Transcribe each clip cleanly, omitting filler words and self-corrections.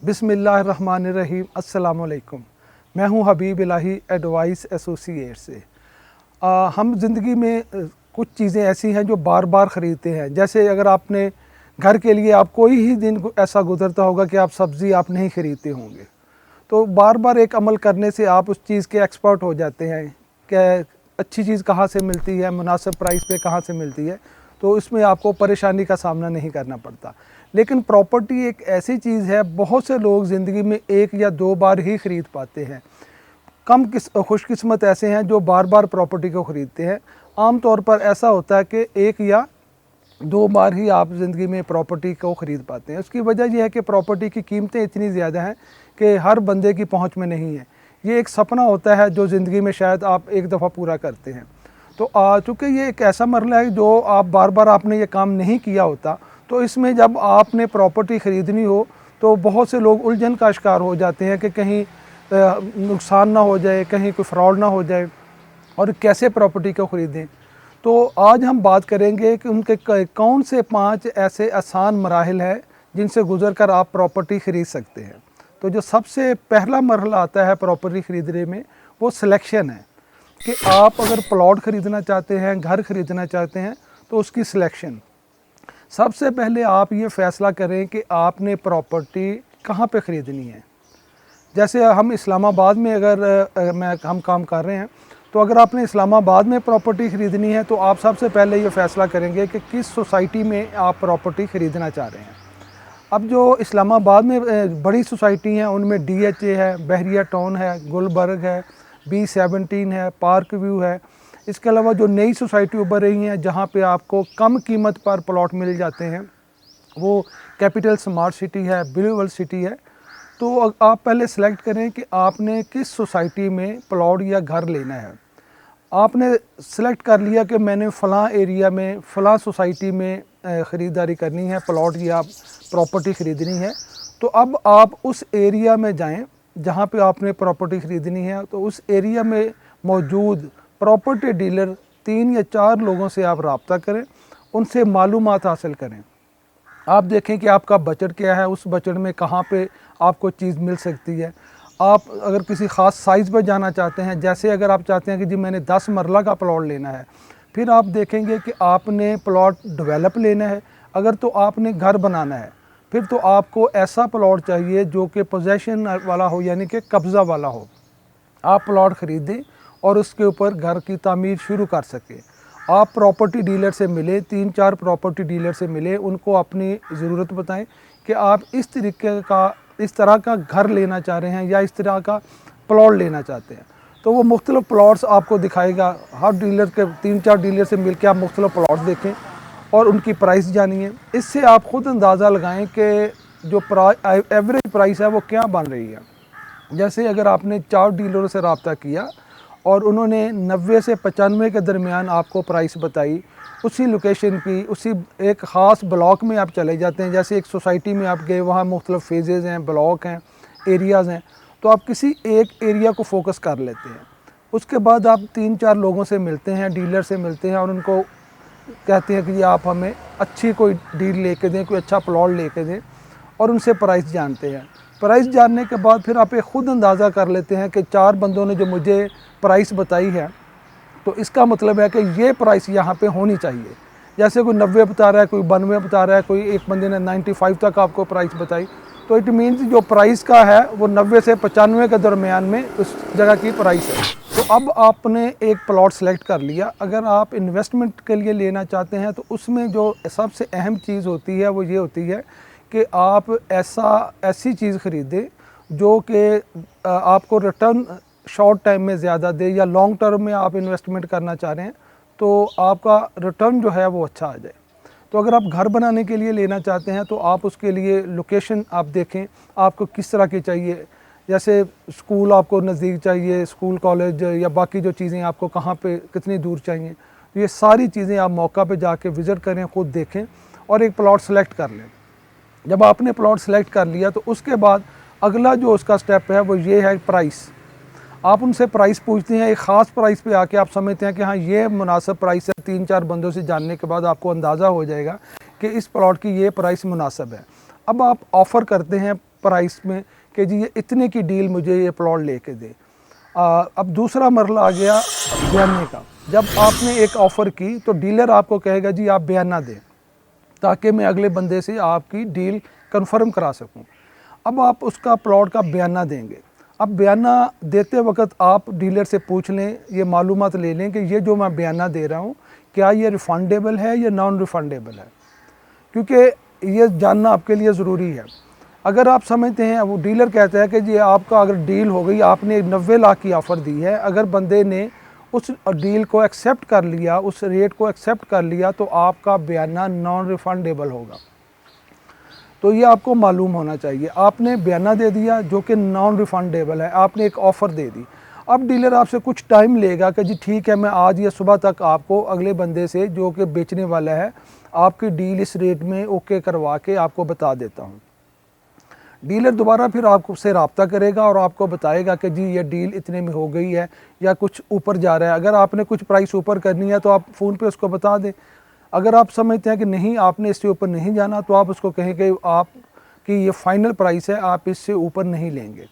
बिस्मिल्लाहिर्रहमानिर्रहीम। अस्सलाम वालेकुम। मैं हूं हबीब इलाही एडवाइस एसोसिएट से। हम ज़िंदगी में कुछ चीज़ें ऐसी हैं जो बार बार ख़रीदते हैं। जैसे अगर आपने घर के लिए आप कोई ही दिन ऐसा गुज़रता होगा कि आप सब्ज़ी आप नहीं ख़रीदते होंगे, तो बार बार एक अमल करने से आप उस चीज़ के एक्सपर्ट हो जाते हैं कि अच्छी चीज़ कहाँ से मिलती है, मुनासिब प्राइस पे कहाँ से मिलती है, तो इसमें आपको परेशानी का सामना नहीं करना पड़ता। लेकिन प्रॉपर्टी एक ऐसी चीज़ है, बहुत से लोग ज़िंदगी में एक या दो बार ही ख़रीद पाते हैं। खुशकिस्मत ऐसे हैं जो बार बार प्रॉपर्टी को ख़रीदते हैं। आम तौर पर ऐसा होता है कि एक या दो बार ही आप ज़िंदगी में प्रॉपर्टी को ख़रीद पाते हैं। उसकी वजह यह है कि प्रॉपर्टी की कीमतें इतनी ज़्यादा हैं कि हर बंदे की पहुंच में नहीं है। ये एक सपना होता है जो ज़िंदगी में शायद आप एक दफ़ा पूरा करते हैं। तो चूँकि ये एक ऐसा मरला है जो आप बार बार आपने ये काम नहीं किया होता, तो इसमें जब आपने प्रॉपर्टी ख़रीदनी हो तो बहुत से लोग उलझन का शिकार हो जाते हैं कि कहीं नुकसान ना हो जाए, कहीं कोई फ्रॉड ना हो जाए और कैसे प्रॉपर्टी को ख़रीदें। तो आज हम बात करेंगे कि उनके कौन से 5 ऐसे आसान मराहिल हैं जिनसे गुज़र कर आप प्रॉपर्टी ख़रीद सकते हैं। तो जो सबसे पहला मरहला आता है प्रॉपर्टी ख़रीदने में, वो सिलेक्शन है कि आप अगर प्लॉट ख़रीदना चाहते हैं, घर ख़रीदना चाहते हैं, तो उसकी सिलेक्शन। सबसे पहले आप ये फ़ैसला करें कि आपने प्रॉपर्टी कहाँ पे ख़रीदनी है। जैसे हम इस्लामाबाद में हम काम कर रहे हैं, तो अगर आपने इस्लामाबाद में प्रॉपर्टी ख़रीदनी है तो आप सबसे पहले ये फ़ैसला करेंगे कि किस सोसाइटी में आप प्रॉपर्टी ख़रीदना चाह रहे हैं। अब जो इस्लामाबाद में बड़ी सोसाइटी हैं उनमें DHA है, बहरिया टाउन है, गुलबर्ग है, B17 है, पार्क व्यू है। इसके अलावा जो नई सोसाइटी उभर रही हैं जहाँ पे आपको कम कीमत पर प्लॉट मिल जाते हैं, वो कैपिटल स्मार्ट सिटी है, ब्लू वर्ल्ड सिटी है। तो आप पहले सेलेक्ट करें कि आपने किस सोसाइटी में प्लॉट या घर लेना है। आपने सेलेक्ट कर लिया कि मैंने फ़लाँ एरिया में फ़लाँ सोसाइटी में ख़रीदारी करनी है, प्लॉट या प्रॉपर्टी ख़रीदनी है। तो अब आप उस एरिया में जाएं जहां पे आपने प्रॉपर्टी ख़रीदनी है। तो उस एरिया में मौजूद प्रॉपर्टी डीलर 3 या 4 लोगों से आप रब्ता करें, उनसे मालूमात हासिल करें। आप देखें कि आपका बजट क्या है, उस बजट में कहाँ पे आपको चीज़ मिल सकती है। आप अगर किसी ख़ास साइज़ पर जाना चाहते हैं, जैसे अगर आप चाहते हैं कि जी मैंने 10 मरला का प्लॉट लेना है, फिर आप देखेंगे कि आपने प्लॉट डेवलप लेना है। अगर तो आपने घर बनाना है, फिर तो आपको ऐसा प्लॉट चाहिए जो कि पोजेशन वाला हो, यानी कि कब्ज़ा वाला हो। आप प्लॉट ख़रीदें और उसके ऊपर घर की तामीर शुरू कर सकें। आप प्रॉपर्टी डीलर से मिले, 3-4 प्रॉपर्टी डीलर से मिले, उनको अपनी ज़रूरत बताएं कि आप इस तरह का घर लेना चाह रहे हैं या इस तरह का प्लॉट लेना चाहते हैं। तो वो मुख्तलिफ़ प्लॉट्स आपको दिखाएगा। हर डीलर के 3-4 डीलर से मिल के आप मुख्तलिफ़ प्लॉट देखें और उनकी प्राइस जानिए। इससे आप ख़ुद अंदाज़ा लगाएं कि जो एवरेज प्राइस है वो क्या बन रही है। जैसे अगर आपने 4 डीलरों से रब्ता किया और उन्होंने 90 से 95 के दरमियान आपको प्राइस बताई, उसी लोकेशन की, उसी एक ख़ास ब्लॉक में आप चले जाते हैं। जैसे एक सोसाइटी में आप गए, वहाँ मुख्तलिफ़ फेजेज़ हैं, ब्लॉक हैं, एरियाज़ हैं, तो आप किसी एक एरिया को फोकस कर लेते हैं। उसके बाद आप 3-4 लोगों से मिलते हैं, डीलर से मिलते हैं और उनको कहते हैं कि जी आप हमें अच्छी कोई डील लेके दें, कोई अच्छा प्लॉट लेके दें, और उनसे प्राइस जानते हैं। प्राइस जानने के बाद फिर आप एक ख़ुद अंदाज़ा कर लेते हैं कि 4 बंदों ने जो मुझे प्राइस बताई है, तो इसका मतलब है कि ये प्राइस यहाँ पे होनी चाहिए। जैसे कोई 90 बता रहा है, कोई 92 बता रहा है, कोई एक बंदे ने 95 तक आपको प्राइस बताई, तो इट मीन्स जो प्राइस का है वो 90 से 95 के दरमियान में उस जगह की प्राइस है। तो अब आपने एक प्लॉट सेलेक्ट कर लिया। अगर आप इन्वेस्टमेंट के लिए लेना चाहते हैं तो उसमें जो सबसे अहम चीज़ होती है वो ये होती है कि आप ऐसी चीज़ ख़रीदें जो कि आपको रिटर्न शॉर्ट टाइम में ज़्यादा दे, या लॉन्ग टर्म में आप इन्वेस्टमेंट करना चाह रहे हैं तो आपका रिटर्न जो है वो अच्छा आ जाए। तो अगर आप घर बनाने के लिए लेना चाहते हैं तो आप उसके लिए लोकेशन आप देखें, आपको किस तरह की चाहिए। जैसे स्कूल आपको नज़दीक चाहिए, स्कूल कॉलेज या बाकी जो चीज़ें आपको कहाँ पे कितनी दूर चाहिए, तो ये सारी चीज़ें आप मौका पे जाके विज़िट करें, ख़ुद देखें और एक प्लॉट सेलेक्ट कर लें। जब आपने प्लॉट सेलेक्ट कर लिया तो उसके बाद अगला जो उसका स्टेप है वो ये है प्राइस। आप उनसे प्राइस पूछते हैं, एक ख़ास प्राइस पे आके आप समझते हैं कि हाँ ये मुनासिब प्राइस है। 3-4 बंदों से जानने के बाद आपको अंदाज़ा हो जाएगा कि इस प्लॉट की ये प्राइस मुनासिब है। अब आप ऑफ़र करते हैं प्राइस में कि जी ये इतने की डील मुझे ये प्लॉट लेके दे। अब दूसरा मरला आ गया बयाने का। जब आपने एक ऑफ़र की तो डीलर आपको कहेगा जी आप बयाना दें ताकि मैं अगले बंदे से आपकी डील कंफर्म करा सकूं। अब आप उसका प्लॉट का बयाना देंगे। अब बयाना देते वक्त आप डीलर से पूछ लें, ये मालूमात ले लें कि ये जो मैं बयाना दे रहा हूँ क्या ये रिफ़ंडेबल है या नॉन रिफ़ंडेबल है, क्योंकि ये जानना आपके लिए ज़रूरी है। अगर आप समझते हैं, वो डीलर कहता है कि जी आपका अगर डील हो गई, आपने 90 लाख की ऑफ़र दी है, अगर बंदे ने उस डील को एक्सेप्ट कर लिया, उस रेट को एक्सेप्ट कर लिया, तो आपका बयाना नॉन रिफ़ंडेबल होगा। तो ये आपको मालूम होना चाहिए। आपने बयाना दे दिया जो कि नॉन रिफ़ंडेबल है, आपने एक ऑफ़र दे दी। अब डीलर आपसे कुछ टाइम लेगा कि जी ठीक है, मैं आज या सुबह तक आपको अगले बंदे से जो कि बेचने वाला है आपकी डील इस रेट में ओके करवा के आपको बता देता हूँ। डीलर दोबारा फिर आपसे रब्ता करेगा और आपको बताएगा कि जी ये डील इतने में हो गई है या कुछ ऊपर जा रहा है। अगर आपने कुछ प्राइस ऊपर करनी है तो आप फ़ोन पे उसको बता दें। अगर आप समझते हैं कि नहीं आपने इससे ऊपर नहीं जाना, तो आप उसको कहें कि आपकी ये फ़ाइनल प्राइस है, आप इससे ऊपर नहीं लेंगे।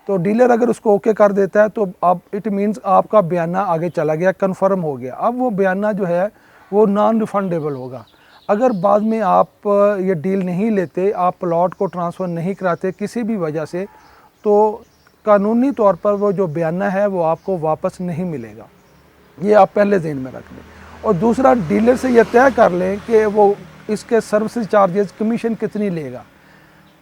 तो डीलर अगर उसको ओके कर देता है तो अब इट मीन्स आपका बयाना आगे चला गया, कन्फर्म हो गया। अब वो बयाना जो है वो नॉन रिफ़ंडेबल होगा। अगर बाद में आप ये डील नहीं लेते, आप प्लॉट को ट्रांसफ़र नहीं कराते किसी भी वजह से, तो कानूनी तौर पर वो जो बयाना है वो आपको वापस नहीं मिलेगा। ये आप पहले ज़हन में रख लें। और दूसरा, डीलर से ये तय कर लें कि वो इसके सर्विस चार्जेस कमीशन कितनी लेगा।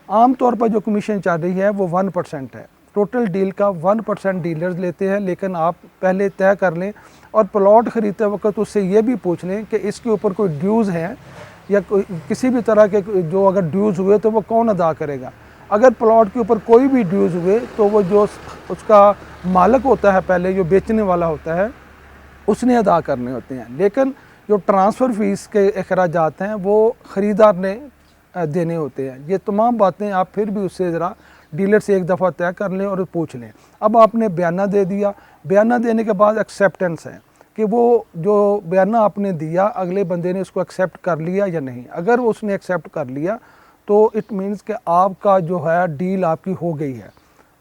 आम तौर पर जो कमीशन चल रही है वो 1% है। टोटल डील का 1% डीलर्स लेते हैं, लेकिन आप पहले तय कर लें और प्लॉट ख़रीदते वक्त उससे ये भी पूछ लें कि इसके ऊपर कोई ड्यूज़ हैं या कोई किसी भी तरह के जो अगर ड्यूज़ हुए तो वो कौन अदा करेगा। अगर प्लॉट के ऊपर कोई भी ड्यूज़ हुए तो वो जो उसका मालिक होता है, पहले जो बेचने वाला होता है, उसने अदा करने होते हैं। लेकिन जो ट्रांसफ़र फ़ीस के अखराजात हैं वो ख़रीदार ने देने होते हैं। ये तमाम बातें आप फिर भी उससे ज़रा डीलर से एक दफ़ा तय कर लें और पूछ लें। अब आपने बयाना दे दिया, बयाना देने के बाद एक्सेप्टेंस है कि वो जो बयाना आपने दिया अगले बंदे ने उसको एक्सेप्ट कर लिया या नहीं। अगर उसने एक्सेप्ट कर लिया तो इट मीन्स कि आपका जो है डील आपकी हो गई है,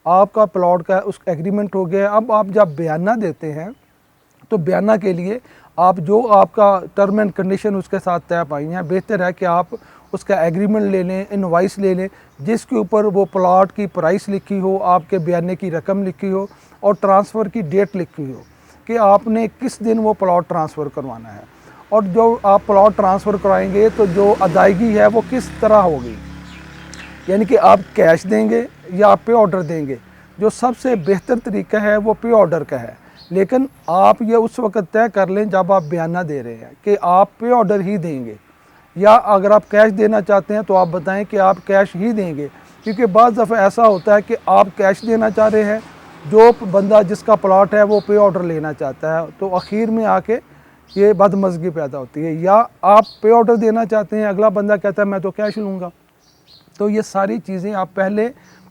आपका प्लॉट का उस एग्रीमेंट हो गया है। अब आप जब बयाना देते हैं तो बयाना के लिए आप जो आपका टर्म एंड कंडीशन उसके साथ तय पाई हैं, बेहतर है कि आप उसका एग्रीमेंट ले लें, इनवाइस ले लें, जिसके ऊपर वो प्लॉट की प्राइस लिखी हो, आपके बयाने की रकम लिखी हो और ट्रांसफ़र की डेट लिखी हो कि आपने किस दिन वो प्लॉट ट्रांसफ़र करवाना है। और जो आप प्लॉट ट्रांसफ़र कराएंगे तो जो अदायगी है वो किस तरह होगी, यानी कि आप कैश देंगे या आप पे ऑर्डर देंगे। जो सबसे बेहतर तरीका है वो पे ऑर्डर का है, लेकिन आप ये उस वक्त तय कर लें जब आप बयाना दे रहे हैं कि आप पे ऑर्डर ही देंगे, या अगर आप कैश देना चाहते हैं तो आप बताएं कि आप कैश ही देंगे। क्योंकि बाज़ दफ़ा ऐसा होता है कि आप कैश देना चाह रहे हैं, जो बंदा जिसका प्लॉट है वो पे ऑर्डर लेना चाहता है, तो आखिर में आके ये बदमज़गी पैदा होती है। या आप पे ऑर्डर देना चाहते हैं, अगला बंदा कहता है मैं तो कैश लूँगा। तो ये सारी चीज़ें आप पहले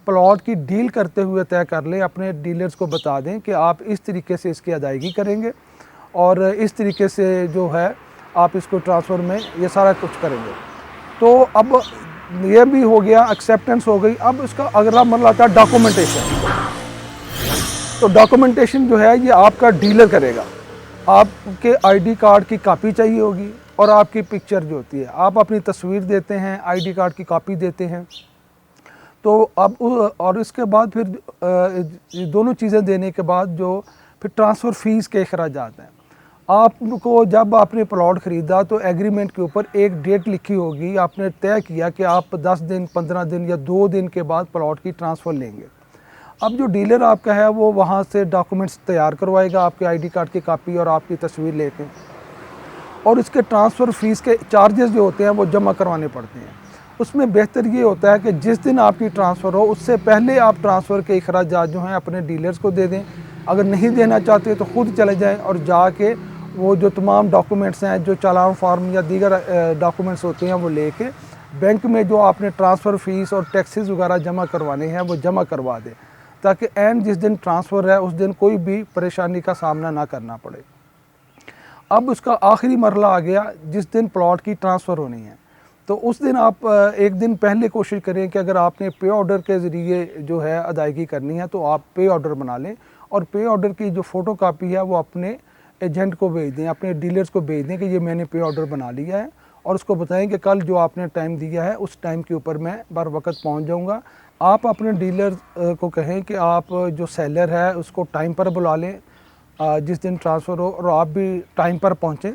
प्लॉट की डील करते हुए तय कर लें, अपने डीलर्स को बता दें कि आप इस तरीके से इसकी अदायगी करेंगे और इस तरीके से जो है आप इसको ट्रांसफ़र में ये सारा कुछ करेंगे। तो अब ये भी हो गया, एक्सेप्टेंस हो गई। अब इसका अगला मरला आता है डॉक्यूमेंटेशन। तो डॉक्यूमेंटेशन जो है ये आपका डीलर करेगा। आपके आईडी कार्ड की कॉपी चाहिए होगी और आपकी पिक्चर जो होती है, आप अपनी तस्वीर देते हैं, आईडी कार्ड की कॉपी देते हैं। तो अब और इसके बाद फिर दोनों चीज़ें देने के बाद जो फिर ट्रांसफ़र फ़ीस के अखराजात हैं, आपको जब आपने प्लॉट ख़रीदा तो एग्रीमेंट के ऊपर एक डेट लिखी होगी, आपने तय किया कि आप 10 दिन, 15 दिन या 2 दिन के बाद प्लॉट की ट्रांसफ़र लेंगे। अब जो डीलर आपका है वो वहाँ से डॉक्यूमेंट्स तैयार करवाएगा, आपके आईडी कार्ड की कॉपी और आपकी तस्वीर लेके, और इसके ट्रांसफ़र फ़ीस के चार्जेस जो होते हैं वो जमा करवाने पड़ते हैं। उसमें बेहतर ये होता है कि जिस दिन आपकी ट्रांसफ़र हो उससे पहले आप ट्रांसफ़र के अखराजात जो हैं अपने डीलर्स को दे दें। अगर नहीं देना चाहते तो ख़ुद चले जाएँ और जाके वो जो तमाम डॉक्यूमेंट्स हैं, जो चालान फार्म या दीगर डॉक्यूमेंट्स होते हैं, वो लेके बैंक में जो आपने ट्रांसफ़र फ़ीस और टैक्सेस वगैरह जमा करवाने हैं वो जमा करवा दें, ताकि एंड जिस दिन ट्रांसफ़र है उस दिन कोई भी परेशानी का सामना ना करना अब उसका आखिरी मरला आ गया जिस दिन प्लॉट की ट्रांसफ़र होनी है। तो उस दिन आप एक दिन पहले कोशिश करें कि अगर आपने पे ऑर्डर के ज़रिए जो है अदायगी करनी है तो आप पे ऑर्डर बना लें, और पे ऑर्डर की जो फ़ोटो कापी है वो अपने एजेंट को भेज दें, अपने डीलर्स को भेज दें कि ये मैंने पे ऑर्डर बना लिया है, और उसको बताएं कि कल जो आपने टाइम दिया है उस टाइम के ऊपर मैं बर वक्त पहुँच जाऊँगा। आप अपने डीलर को कहें कि आप जो सेलर है उसको टाइम पर बुला लें जिस दिन ट्रांसफ़र हो, और आप भी टाइम पर पहुँचें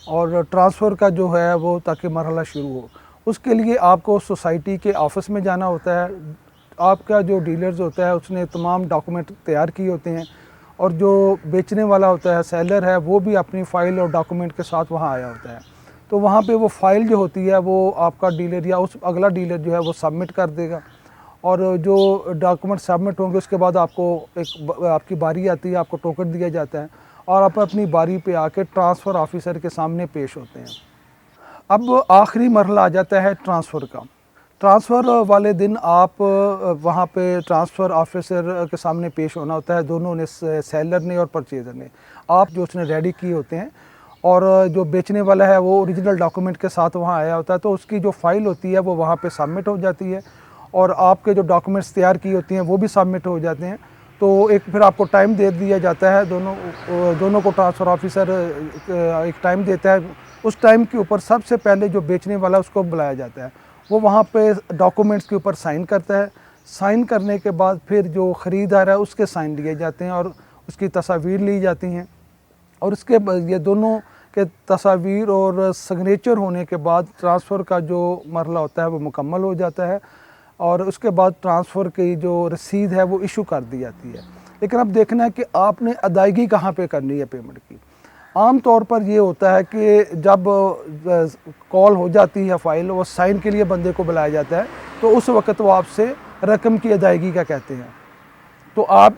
और ट्रांसफ़र का जो है वो ताकि मरहला शुरू हो। उसके लिए आपको सोसाइटी के ऑफिस में जाना होता है। आपका जो डीलर्स होता है उसने तमाम डॉक्यूमेंट तैयार किए होते हैं, और जो बेचने वाला होता है सेलर है वो भी अपनी फ़ाइल और डॉक्यूमेंट के साथ वहाँ आया होता है। तो वहाँ पे वो फ़ाइल जो होती है वो आपका डीलर या उस अगला डीलर जो है वो सबमिट कर देगा, और जो डॉक्यूमेंट सबमिट होंगे उसके बाद आपको आपकी बारी आती है, आपको टोकन दिया जाता है, और आप अपनी बारी पे आके ट्रांसफ़र ऑफिसर के सामने पेश होते हैं। अब आखिरी मरहला आ जाता है ट्रांसफ़र का। ट्रांसफ़र वाले दिन आप वहाँ पे ट्रांसफ़र ऑफिसर के सामने पेश होना होता है, दोनों ने, सेलर ने और परचेज़र ने। आप जो उसने रेडी किए होते हैं, और जो बेचने वाला है वो ओरिजिनल डॉक्यूमेंट के साथ वहाँ आया होता है, तो उसकी जो फ़ाइल होती है वो वहाँ पे सबमिट हो जाती है, और आपके जो डॉक्यूमेंट्स तैयार की होती हैं वो भी सबमिट हो जाते हैं। तो एक फिर आपको टाइम दे दिया जाता है, दोनों को ट्रांसफ़र ऑफिसर एक टाइम देता है। उस टाइम के ऊपर सबसे पहले जो बेचने वाला है उसको बुलाया जाता है, वो वहाँ पे डॉक्यूमेंट्स के ऊपर साइन करता है। साइन करने के बाद फिर जो ख़रीदार है उसके साइन लिए जाते हैं और उसकी तस्वीर ली जाती हैं, और उसके बाद ये दोनों के तस्वीर और सिग्नेचर होने के बाद ट्रांसफ़र का जो मरहला होता है वो मुकम्मल हो जाता है, और उसके बाद ट्रांसफ़र की जो रसीद है वो इशू कर दी जाती है। लेकिन अब देखना है कि आपने अदायगी कहाँ पे करनी है पेमेंट की। आम तौर पर ये होता है कि जब कॉल हो जाती है फ़ाइल, वो साइन के लिए बंदे को बुलाया जाता है, तो उस वक्त वो आपसे रकम की अदायगी का कहते हैं। तो आप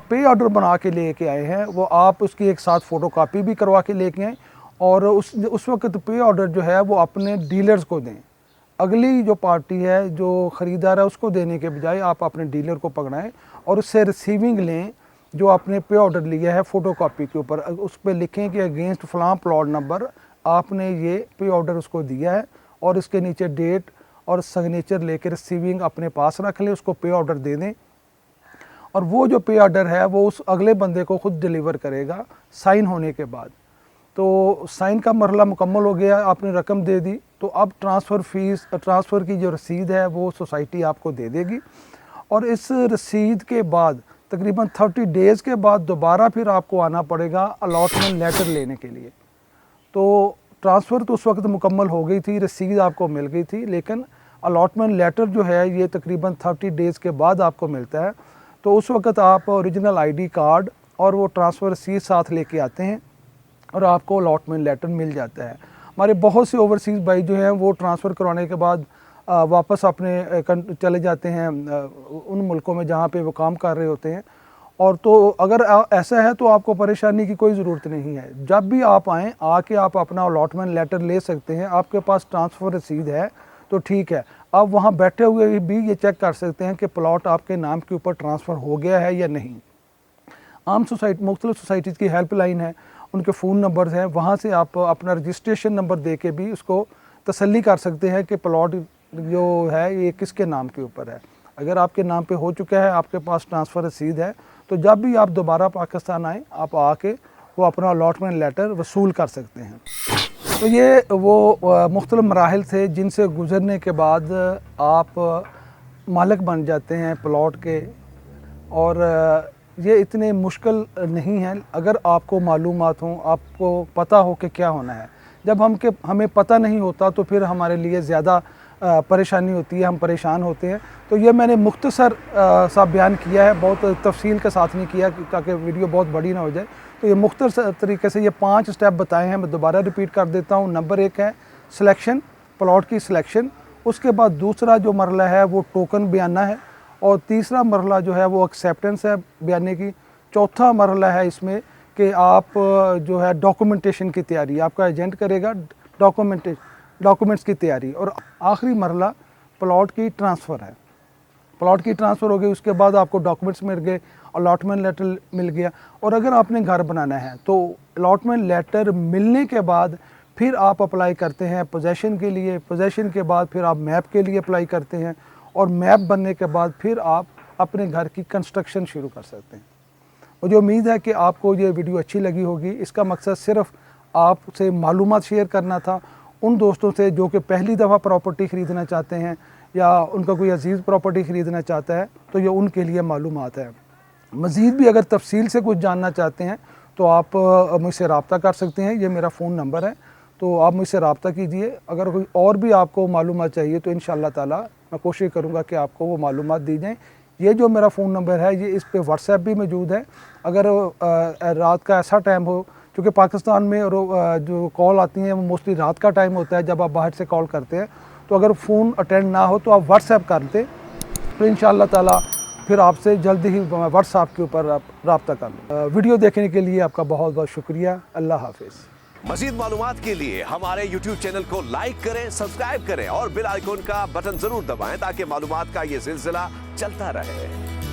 पे ऑर्डर बना के लेके आए हैं वो आप उसकी एक साथ फ़ोटोकॉपी भी करवा के लेके आएँ, और उस वक्त पे ऑर्डर जो है वो अपने डीलर्स को दें। अगली जो पार्टी है, जो ख़रीदार है, उसको देने के बजाय आप अपने डीलर को पकड़ाएँ और उससे रिसीविंग लें जो आपने पे ऑर्डर लिया है फ़ोटोकॉपी के ऊपर। उस पे लिखें कि अगेंस्ट फ़लाँ प्लॉट नंबर आपने ये पे ऑर्डर उसको दिया है, और इसके नीचे डेट और सिग्नेचर लेकर रिसीविंग अपने पास रख लें, उसको पे ऑर्डर दे दें, और वो जो पे ऑर्डर है वो उस अगले बंदे को खुद डिलीवर करेगा साइन होने के बाद। तो साइन का मरहला मुकम्मल हो गया, आपने रकम दे दी, तो अब ट्रांसफ़र की जो रसीद है वो सोसाइटी आपको दे देगी, और इस रसीद के बाद तकरीबन 30 डेज़ के बाद दोबारा फिर आपको आना पड़ेगा अलॉटमेंट लेटर लेने के लिए। तो ट्रांसफ़र तो उस वक्त मुकम्मल हो गई थी, रसीद आपको मिल गई थी, लेकिन अलॉटमेंट लेटर जो है ये तकरीबन 30 डेज़ के बाद आपको मिलता है। तो उस वक्त आप ओरिजिनल ID कार्ड और वो ट्रांसफ़र रसीद साथ लेके आते हैं, और आपको अलॉटमेंट लेटर मिल जाता है। हमारे बहुत से ओवरसीज़ भाई जो हैं वो ट्रांसफ़र करवाने के बाद वापस अपने चले जाते हैं उन मुल्कों में जहाँ पे वो काम कर रहे होते हैं, और तो अगर ऐसा है तो आपको परेशानी की कोई ज़रूरत नहीं है। जब भी आप आएँ, आके आप अपना अलॉटमेंट लेटर ले सकते हैं। आपके पास ट्रांसफ़र रसीद है तो ठीक है, आप वहाँ बैठे हुए भी ये चेक कर सकते हैं कि प्लॉट आपके नाम के ऊपर ट्रांसफ़र हो गया है या नहीं। आम मुख्तलिफ़ सोसाइटीज़ की हेल्पलाइन है, उनके फ़ोन नंबर्स हैं, वहाँ से आप अपना रजिस्ट्रेशन नंबर दे के भी उसको तसल्ली कर सकते हैं कि प्लॉट जो है ये किसके नाम के ऊपर है। अगर आपके नाम पे हो चुका है, आपके पास ट्रांसफ़र रसीद है, तो जब भी आप दोबारा पाकिस्तान आएँ, आप आके वो अपना अलॉटमेंट लेटर वसूल कर सकते हैं। तो ये वो मुख्तलिफ़ मराहिल थे जिनसे गुज़रने के बाद आप मालिक बन जाते हैं प्लॉट के, और ये इतने मुश्किल नहीं है अगर आपको मालूमात हों, आपको पता हो कि क्या होना है। जब हमें पता नहीं होता तो फिर हमारे लिए ज़्यादा परेशानी होती है, हम परेशान होते हैं। तो ये मैंने मुख्तसर सा बयान किया है, बहुत तफसील के साथ नहीं किया ताकि वीडियो बहुत बड़ी ना हो जाए। तो ये मुख्तसर तरीके से ये 5 स्टेप बताए हैं, मैं दोबारा रिपीट कर देता हूँ। नंबर 1 है सिलेक्शन, प्लॉट की सिलेक्शन। उसके बाद दूसरा जो मरला है वो टोकन बयाना है, और तीसरा मरला जो है वो एक्सेप्टेंस है बयाने की। चौथा मरला है इसमें कि आप जो है डॉक्यूमेंटेशन की तैयारी आपका एजेंट करेगा, डॉक्यूमेंट्स की तैयारी। और आखिरी मरला प्लॉट की ट्रांसफ़र है। प्लॉट की ट्रांसफ़र हो गई, उसके बाद आपको डॉक्यूमेंट्स मिल गए, अलॉटमेंट लेटर मिल गया। और अगर आपने घर बनाना है तो अलॉटमेंट लेटर मिलने के बाद फिर आप अप्लाई करते हैं पोजेसन के लिए, पोजेसन के बाद फिर आप मैप के लिए अप्लाई करते हैं, और मैप बनने के बाद फिर आप अपने घर की कंस्ट्रक्शन शुरू कर सकते हैं। मुझे उम्मीद है कि आपको ये वीडियो अच्छी लगी होगी। इसका मकसद सिर्फ आपसे मालूमात शेयर करना था उन दोस्तों से जो कि पहली दफ़ा प्रॉपर्टी ख़रीदना चाहते हैं या उनका कोई अजीज़ प्रॉपर्टी ख़रीदना चाहता है, तो ये उनके लिए मालूमात है। मज़ीद भी अगर तफसील से कुछ जानना चाहते हैं तो आप मुझसे रब्ता कर सकते हैं। ये मेरा फ़ोन नंबर है, तो आप मुझसे रब्ता कीजिए। अगर कोई और भी आपको मालूमात चाहिए तो इंशाअल्लाह ताला मैं कोशिश करूँगा कि आपको वो मालूमात दी जाएँ। ये जो मेरा फ़ोन नंबर है, ये इस पे व्हाट्सएप भी मौजूद है। अगर रात का ऐसा टाइम हो, क्योंकि पाकिस्तान में जो कॉल आती हैं वो मोस्टली रात का टाइम होता है जब आप बाहर से कॉल करते हैं, तो अगर फ़ोन अटेंड ना हो तो आप व्हाट्सएप कर दें, तो इंशाअल्लाह ताला फिर आपसे जल्दी ही व्हाट्सएप के ऊपर आप रब्ता कर लें। वीडियो देखने के लिए आपका बहुत बहुत शुक्रिया। अल्लाह हाफिज़। मज़ीद मालूमात के लिए हमारे YouTube चैनल को लाइक करें, सब्सक्राइब करें और बेल आइकॉन का बटन जरूर दबाएं ताकि मालूमात का ये सिलसिला चलता रहे।